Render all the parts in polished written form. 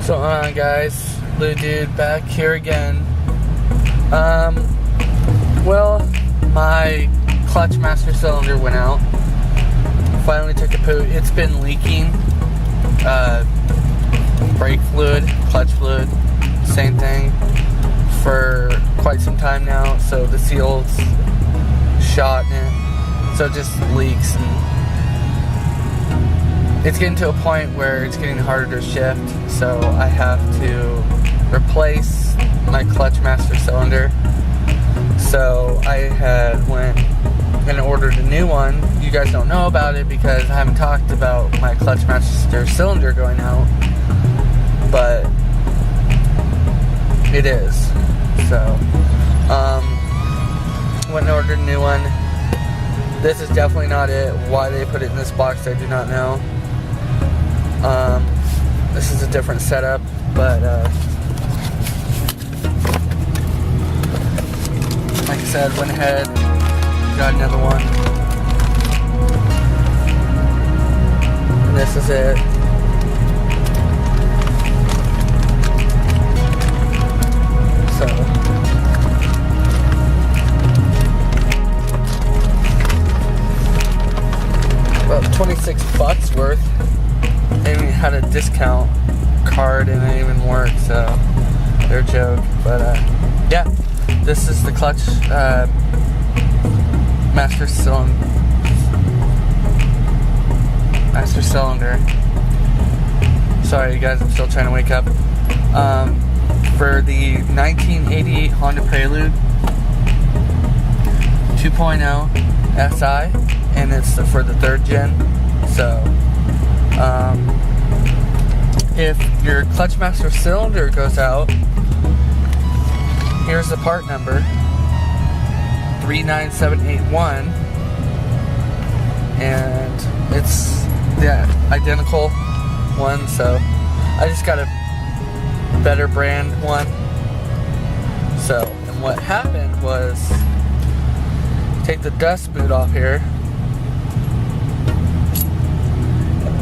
What's going on, guys? Blue Dude back here again. Well, my clutch master cylinder went out. Finally took a poop. It's been leaking. Brake fluid, clutch fluid, same thing for quite some time now. So the seal's shot in it, so it just leaks, and it's getting to a point where it's getting harder to shift. So I have to replace my clutch master cylinder. So I had went and ordered a new one. You guys don't know about it because I haven't talked about my clutch master cylinder going out, but it is. So went and ordered a new one. This is definitely not it. Why they put it in this box, I do not know. This is a different setup, but like I said, went ahead and got another one. And this is it. So about 26 bucks worth. They even had a discount card and it even worked, so they're a joke. But yeah, this is the clutch master cylinder. Sorry, you guys, I'm still trying to wake up. For the 1988 Honda Prelude 2.0 SI, and it's for the 3rd gen. So if your clutch master cylinder goes out, here's the part number 39781, and it's the identical one. So I just got a better brand one. So, and what happened was, take the dust boot off here,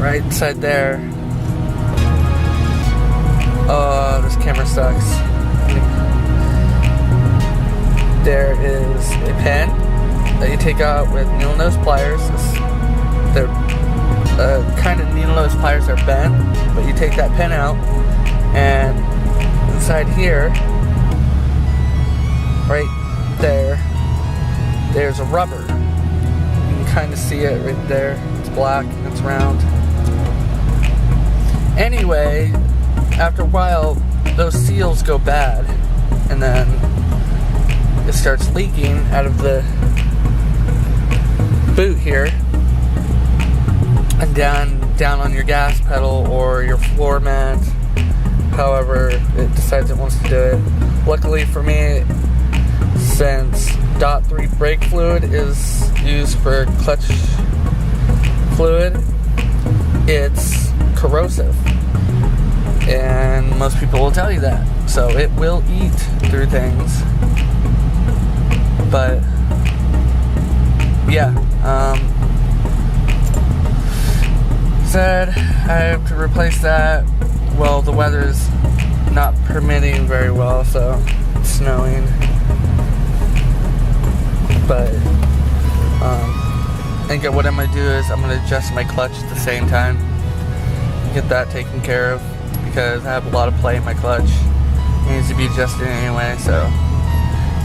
right inside there. Oh, this camera sucks. There is a pen that you take out with needle nose pliers. They're kind of needle nose pliers are bent, but you take that pen out, and inside here, right there, there's a rubber. You can kind of see it right there. It's black and it's round. Anyway, after a while, those seals go bad, and then it starts leaking out of the boot here, and down on your gas pedal or your floor mat, however it decides it wants to do it. Luckily for me, since .3 brake fluid is used for clutch fluid, it's corrosive, and most people will tell you that. So it will eat through things. But yeah, said I have to replace that. Well, the weather's not permitting very well, so it's snowing. But I think what I'm gonna do is I'm gonna adjust my clutch at the same time, get that taken care of, because I have a lot of play in my clutch. It needs to be adjusted anyway. So,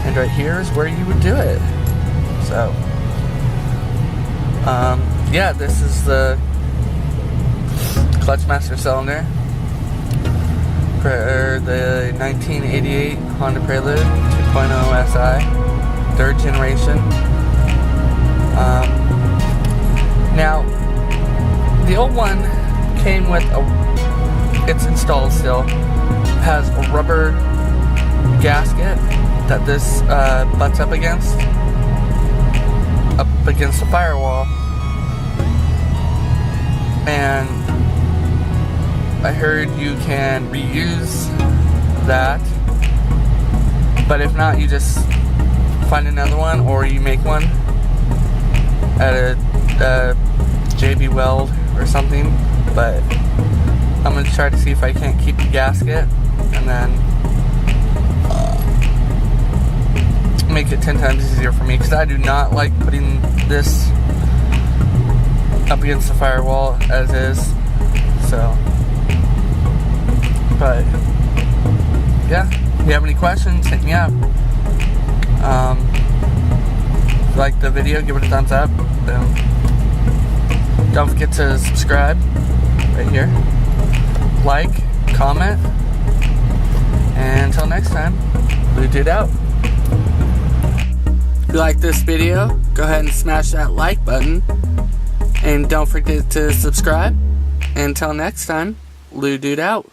and right here is where you would do it. So yeah, this is the clutch master cylinder for the 1988 Honda Prelude 2.0 SI, 3rd generation. Now, the old one came with it's installed still, has a rubber gasket that this butts up against the firewall, and I heard you can reuse that, but if not, you just find another one, or you make one at a JB Weld or something. But I'm going to try to see if I can't keep the gasket and then make it 10 times easier for me, because I do not like putting this up against the firewall as is. So, but yeah, if you have any questions, hit me up. If you like the video, give it a thumbs up. Don't forget to subscribe right here. Like, comment, and until next time, Blue Dude out. If you like this video, go ahead and smash that like button, and don't forget to subscribe. And until next time, Blue Dude out.